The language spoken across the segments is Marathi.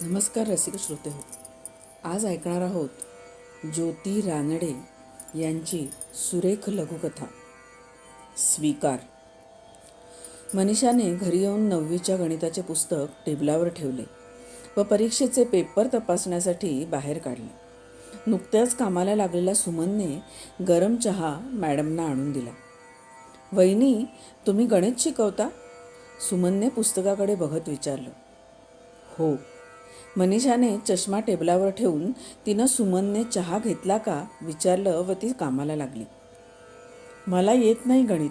नमस्कार रसिक श्रोते हो. आज ऐकणार आहोत ज्योती रानडे यांची सुरेख लघुकथा स्वीकार. मनीषाने घरी येऊन 9वीच्या गणिताचे पुस्तक टेबलावर ठेवले व परीक्षेचे पेपर तपासण्यासाठी बाहेर काढले. नुकत्याच कामाला लागलेल्या सुमनने गरम चहा मॅडमना आणून दिला. वहिनी, तुम्ही गणित शिकवता? सुमनने पुस्तकाकडे बघत विचारलं. हो. मनीषाने चष्मा टेबलावर ठेवून तिनं सुमनने चहा घेतला का विचारलं व ती कामाला लागली. मला येत नाही गणित,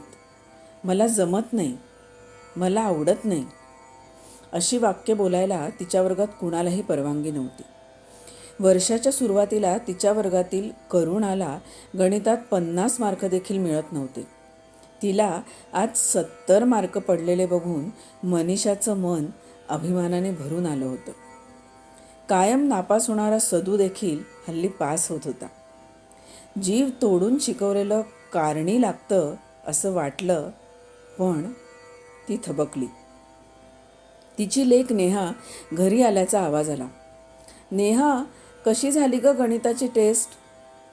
मला जमत नाही, मला आवडत नाही, अशी वाक्य बोलायला तिच्या वर्गात कुणालाही परवानगी नव्हती. वर्षाच्या सुरुवातीला तिच्या वर्गातील करुणाला गणितात 50 मार्क देखील मिळत नव्हते. तिला आज 70 मार्क पडलेले बघून मनीषाचं मन अभिमानाने भरून आलं होतं. कायम नापास होणारा सदू देखील हल्ली पास होत होता. जीव तोडून शिकवलेलं कारणी लागतं असं वाटलं, पण ती थबकली. तिची लेक नेहा घरी आल्याचा आवाज आला. नेहा, कशी झाली ग गणिताची टेस्ट?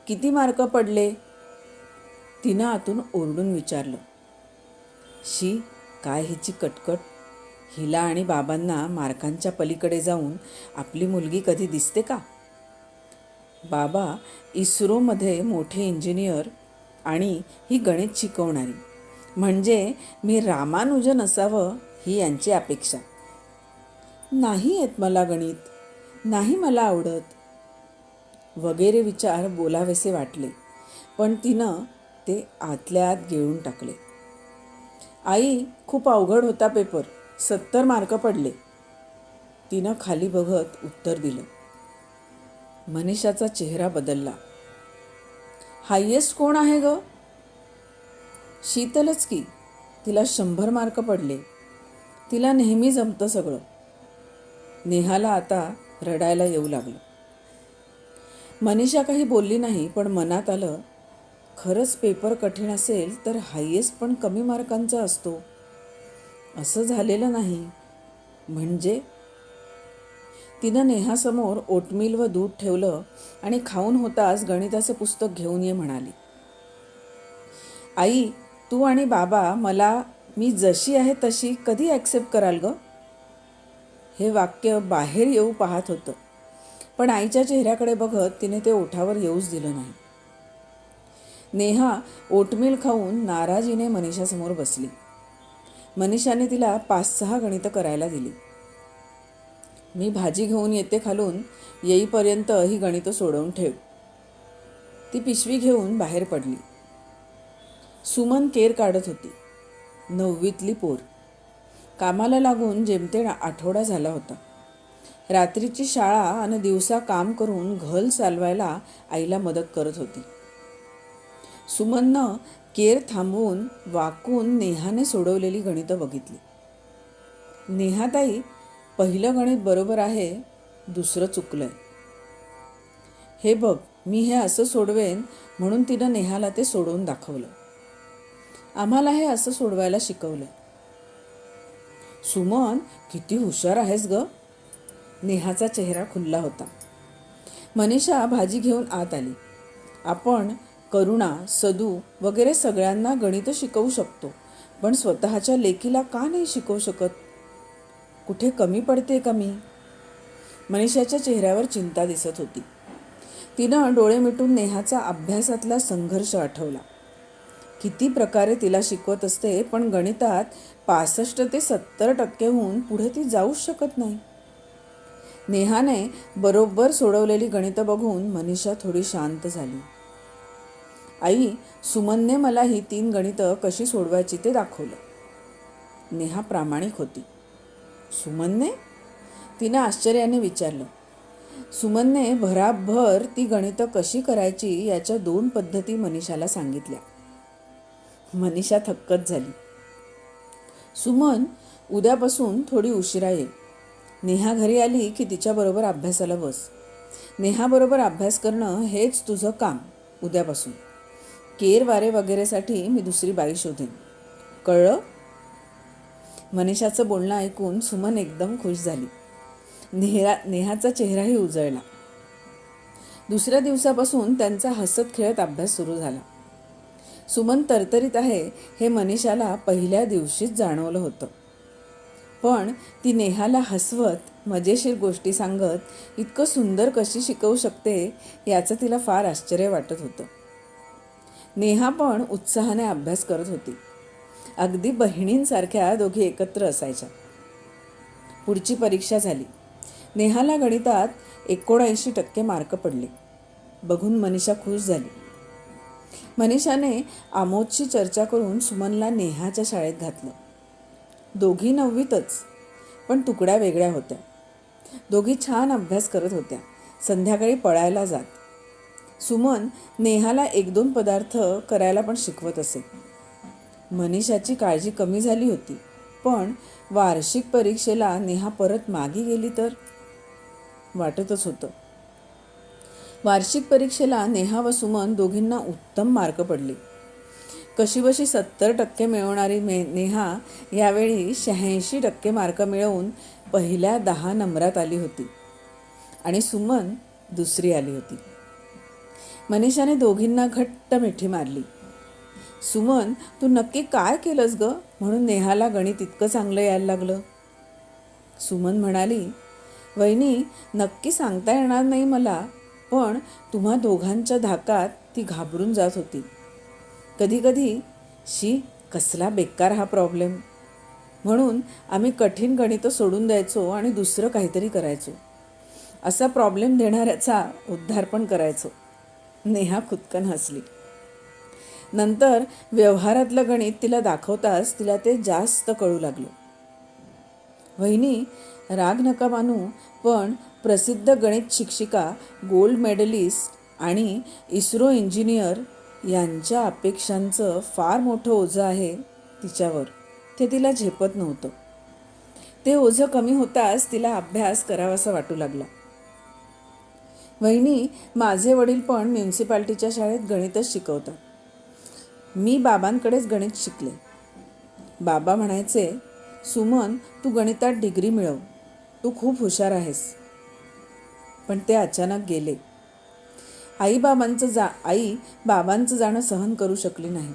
किती मार्क पडले? तिनं आतून ओरडून विचारलं. शी, काय हिची कटकट. हिला आणि बाबांना मार्कांच्या पलीकडे जाऊन आपली मुलगी कधी दिसते का? बाबा इस्रोमध्ये मोठे इंजिनियर आणि ही गणित शिकवणारी, म्हणजे मी रामानुजन असावं ही यांची अपेक्षा. नाही येत मला गणित, नाही मला आवडत, वगैरे विचार बोलावेसे वाटले, पण तिनं ते आतल्या आत गिळून टाकले. आई, खूप अवघड होता पेपर, 70 मार्क पडले, तिनं खाली बघत उत्तर दिलं. मनीषाचा चेहरा बदलला. हायेस्ट कोण आहे ग? शीतलच की, तिला 100 मार्क पडले, तिला नेहमी जमतं सगळं. नेहाला आता रडायला येऊ लागलं. मनीषा काही बोलली नाही, पण मनात आलं, खरंच पेपर कठीण असेल तर हायेस्ट पण कमी मार्कांचा असतो. असं झालेलं नाही म्हणजे? तिनं नेहासमोर ओटमील व दूध ठेवलं आणि खाऊन होताच गणिताचं पुस्तक घेऊन ये म्हणाली. आई, तू आणि बाबा मला मी जशी आहे तशी कधी ॲक्सेप्ट कराल ग? हे वाक्य बाहेर येऊ पाहत होतं, पण आईच्या चेहऱ्याकडे बघत तिने ते ओठावर येऊच दिलं नाही. नेहा ओटमील खाऊन नाराजीने मनीषासमोर बसली. मनीषाने तिला 5-6 गणितं करायला दिली. मी भाजी घेऊन येते खालून, येईपर्यंत ही गणितं सोडवून ठेव. ती पिशवी घेऊन बाहेर पडली. सुमन केर काढत होती. 9वीतली पोर. कामाला लागून जेमतेम आठवडा झाला होता. रात्रीची शाळा आणि दिवसा काम करून घर चालवायला आईला मदत करत होती. सुमननं केर थांबवून वाकून नेहाने सोडवलेली गणितं बघितली. नेहाताई, पहिलं गणित बरोबर आहे, दुसरं चुकलंय. हे बघ, मी हे असं सोडवेन म्हणून तिनं नेहाला ते सोडवून दाखवलं. आम्हाला हे असं सोडवायला शिकवलं. सुमन, किती हुशार आहेस ग. नेहाचा चेहरा खुलला होता. मनीषा भाजी घेऊन आत आली. आपण करुणा, सदू वगैरे सगळ्यांना गणितं शिकवू शकतो, पण स्वतःच्या लेकीला का नाही शिकवू शकत? कुठे कमी पडते का मी? मनीषाच्या चेहऱ्यावर चिंता दिसत होती. तिनं डोळे मिटून नेहाचा अभ्यासातला संघर्ष आठवला. किती प्रकारे तिला शिकवत असते, पण गणितात 65 ते 70% होऊन पुढे ती जाऊच शकत नाही. नेहाने बरोबर सोडवलेली गणितं बघून मनीषा थोडी शांत झाली. आई, सुमनने मला ही 3 गणितं कशी सोडवायची ते दाखवलं. नेहा प्रामाणिक होती. सुमनने? तिनं आश्चर्याने विचारलं. सुमनने भराभर ती गणितं कशी करायची याच्या 2 पद्धती मनीषाला सांगितल्या. मनीषा थक्कच झाली. सुमन, उद्यापासून थोडी उशिरा ये. नेहा घरी आली की तिच्याबरोबर अभ्यासाला बस. नेहाबरोबर अभ्यास करणं हेच तुझं काम उद्यापासून. केर वारे वगैरेसाठी मी दुसरी बाई शोधेन, कळलं? मनीषाचं बोलणं ऐकून सुमन एकदम खुश झाली. नेहाचा चेहराही उजळला. दुसऱ्या दिवसापासून त्यांचा हसत खेळत अभ्यास सुरू झाला. सुमन तरतरीत आहे हे मनीषाला पहिल्या दिवशीच जाणवलं होतं. पण ती नेहाला हसवत मजेशीर गोष्टी सांगत इतकं सुंदर कशी शिकवू शकते याचं तिला फार आश्चर्य वाटत होतं. नेहा पण उत्साहाने अभ्यास करत होती. अगदी बहिणींसारख्या दोघी एकत्र असायच्या. पुढची परीक्षा झाली. नेहाला गणितात 79% मार्क पडले. बघून मनीषा खुश झाली. मनीषाने आमोदशी चर्चा करून सुमनला नेहाच्या शाळेत घातलं. दोघी 9वीतच, पण तुकड्या वेगळ्या होत्या. दोघी छान अभ्यास करत होत्या. संध्याकाळी पळायला जात. सुमन नेहाला 1-2 पदार्थ करायला पण शिकवत असे. मनीषाची काळजी कमी झाली होती, पण वार्षिक परीक्षेला नेहा परत मागे गेली तर वाटतच होतं. वार्षिक परीक्षेला नेहा व सुमन दोघींना उत्तम मार्क पडले. कशीबशी 70% मिळवणारी नेहा यावेळी 86% मार्क मिळवून पहिल्या 10 नंबरात आली होती आणि सुमन दुसरी आली होती. मनीषाने दोघींना घट्ट मिठी मारली. सुमन, तू नक्की काय केलंस ग म्हणून नेहाला गणित इतकं चांगलं यायला लागलं? सुमन म्हणाली, वहिनी, नक्की सांगता येणार नाही मला, पण तुम्हा दोघांच्या धाकात ती घाबरून जात होती. कधी कधी कसला बेकार हा प्रॉब्लेम म्हणून आम्ही कठीण गणितं सोडून द्यायचो आणि दुसरं काहीतरी करायचो. असा प्रॉब्लेम देणाऱ्याचा उद्धार पण करायचो. नेहा खुदकन हसली. नंतर व्यवहारातलं गणित तिला दाखवताच तिला ते जास्त कळू लागलं. वहिनी, राग नका मानू, पण प्रसिद्ध गणित शिक्षिका, गोल्ड मेडलिस्ट आणि इस्रो इंजिनियर यांच्या अपेक्षांचं फार मोठं ओझं आहे तिच्यावर. ते तिला झेपत नव्हतं. ते ओझं कमी होताच तिला अभ्यास करावासा वाटू लागला. वहिनी, माझे वडील पण म्युन्सिपाल्टीच्या शाळेत गणितच शिकवतात. मी बाबांकडेच गणित शिकले. बाबा म्हणायचे, सुमन, तू गणितात डिग्री मिळव, तू खूप हुशार आहेस. पण ते अचानक गेले. आई बाबांचं जाणं सहन करू शकली नाही.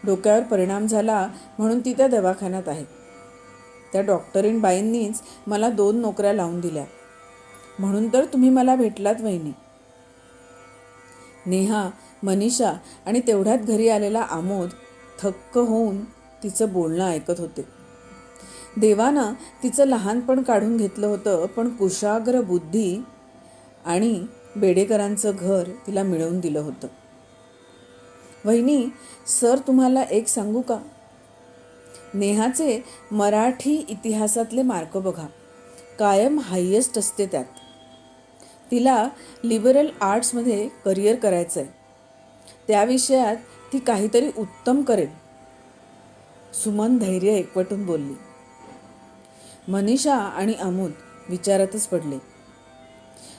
डोक्यावर परिणाम झाला म्हणून ती त्या दवाखान्यात आहे. त्या डॉक्टरीण बाईंनीच मला 2 नोकऱ्या लावून दिल्या. म्हणून तर तुम्ही मला भेटलात वहिनी. नेहा, मनीषा आणि तेवढ्यात घरी आलेला आमोद थक्क होऊन तिचं बोलणं ऐकत होते. देवानं तिचं लहानपण काढून घेतलं होतं, पण कुशाग्र बुद्धी आणि बेडेकरांचं घर तिला मिळवून दिलं होतं. वहिनी, सर तुम्हाला एक सांगू का? नेहाचे मराठी इतिहासातले मार्क बघा, कायम हायेस्ट असते त्यात. तिला लिबरल आर्ट्समध्ये करिअर करायचं आहे. त्या विषयात ती काहीतरी उत्तम करेल. सुमन धैर्य एकवटून बोलली. मनीषा आणि अमोद विचारातच पडले.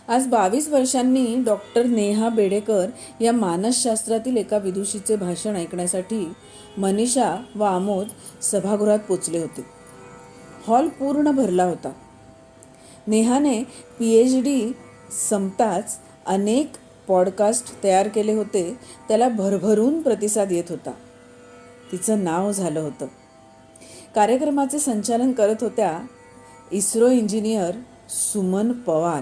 आज 22 वर्षांनी डॉक्टर नेहा बेडेकर या मानसशास्त्रातील एका विदुषीचे भाषण ऐकण्यासाठी मनीषा व अमोद सभागृहात पोचले होते. हॉल पूर्ण भरला होता. नेहाने PhD संपताच अनेक पॉडकास्ट तयार केले होते. त्याला भरभरून प्रतिसाद येत होता. तिचं नाव झालं होतं. कार्यक्रमाचे संचालन करत होत्या इस्रो इंजिनियर सुमन पवार.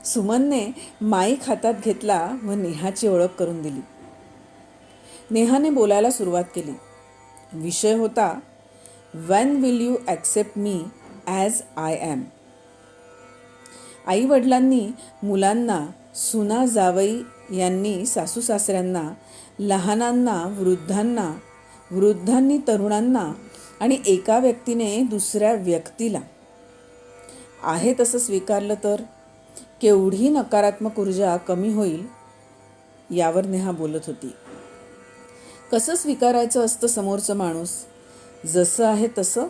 सुमनने माईक हातात घेतला व नेहाची ओळख करून दिली. नेहाने बोलायला सुरुवात केली. विषय होता, when will you accept me as I am. आईवडिलांनी मुलांना, सुना जावई यांनी सासू सासऱ्यांना, लहानांना वृद्धांना, वृद्धांनी तरुणांना आणि एका व्यक्तीने दुसऱ्या व्यक्तीला आहे तसं स्वीकारलं तर केवढी नकारात्मक ऊर्जा कमी होईल यावर नेहा बोलत होती. कसं स्वीकारायचं असतं समोरचं माणूस? जसं आहे तसं.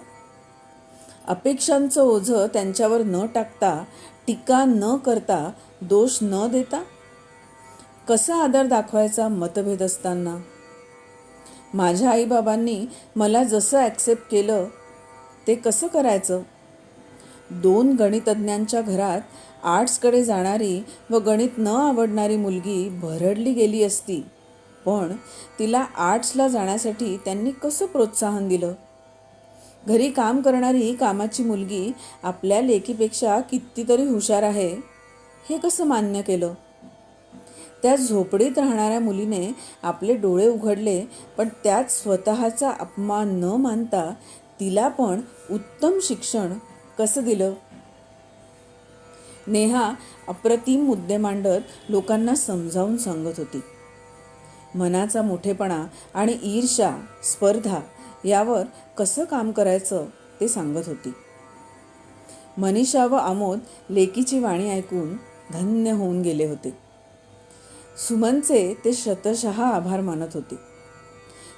अपेक्षांचं ओझं त्यांच्यावर न टाकता, टीका न करता, दोष न देता. कसा आदर दाखवायचा मतभेद असताना? माझ्या आईबाबांनी मला जसं ॲक्सेप्ट केलं ते कसं करायचं? 2 गणितज्ञांच्या घरात आर्ट्सकडे जाणारी व गणित न आवडणारी मुलगी भरडली गेली असती, पण तिला आर्ट्सला जाण्यासाठी त्यांनी कसं प्रोत्साहन दिलं? घरी काम करणारी कामाची मुलगी आपल्या लेकीपेक्षा कितीतरी हुशार आहे, हे कसं मान्य केलं? त्या झोपडीत राहणाऱ्या मुलीने आपले डोळे उघडले, पण त्यात स्वतःचा अपमान न मानता तिला पण उत्तम शिक्षण कसं दिलं? नेहा अप्रतिम मुद्दे मांडत लोकांना समजावून सांगत होती. मनाचा मोठेपणा आणि ईर्ष्या, स्पर्धा यावर कसं काम करायचं ते सांगत होती. मनीषा व आमोद लेकीची वाणी ऐकून धन्य होऊन गेले होते. सुमनचे ते शतशः आभार मानत होते.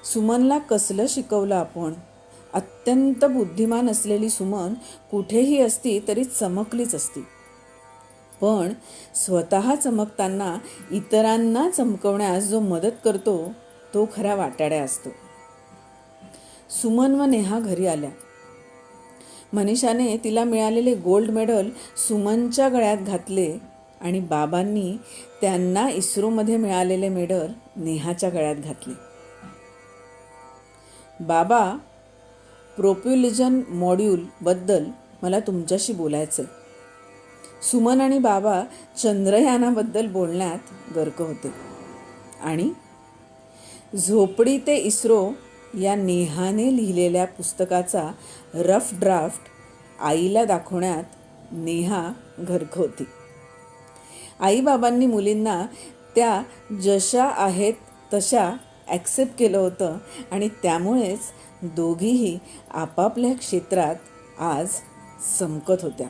सुमनला कसलं शिकवलं आपण? अत्यंत बुद्धिमान असलेली सुमन कुठेही असती तरी चमकलीच असती. पण स्वतः चमकताना इतरांना चमकवण्यास जो मदत करतो तो खरा वाटाड्या असतो. सुमन व नेहा घरी आल्या. मनीषाने तिला मिळालेले गोल्ड मेडल सुमनच्या गळ्यात घातले आणि बाबांनी त्यांना इस्रोमध्ये मिळालेले मेडल नेहाच्या गळ्यात घातले. बाबा, प्रोप्युलिजन मॉड्यूलबद्दल मला तुमच्याशी बोलायचं आहे. सुमन आणि बाबा चंद्रयानाबद्दल बोलण्यात गर्क होते आणि झोपडी ते इस्रो या नेहाने लिहिलेल्या पुस्तकाचा रफ ड्राफ्ट आईला दाखवण्यात नेहा गर्क होती. आईबाबांनी मुलींना त्या जशा आहेत तशा ॲक्सेप्ट केलं होतं आणि त्यामुळेच दोघीही आपापल्या क्षेत्रात आज चमकत होत्या.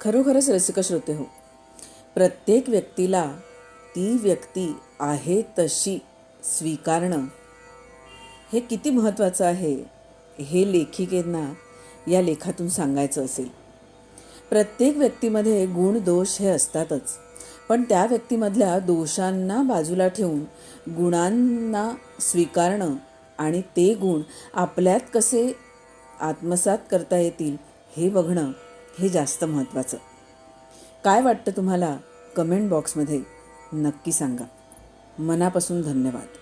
खरोखरच रसिक श्रोते हो, प्रत्येक व्यक्तीला ती व्यक्ती आहे तशी स्वीकारणं हे किती महत्त्वाचं आहे हे लेखिकेंना या लेखातून सांगायचं असेल. प्रत्येक व्यक्तीमध्ये गुण दोष हे असतातच, पण त्या व्यक्तीमधल्या दोषांना बाजूला ठेवून गुणांना स्वीकारणं आणि ते गुण आपल्यात कसे आत्मसात करता येतील हे बघणं हे जास्त महत्त्वाचं. काय वाटतं तुम्हाला? कमेंट बॉक्समध्ये नक्की सांगा. मनापासून धन्यवाद.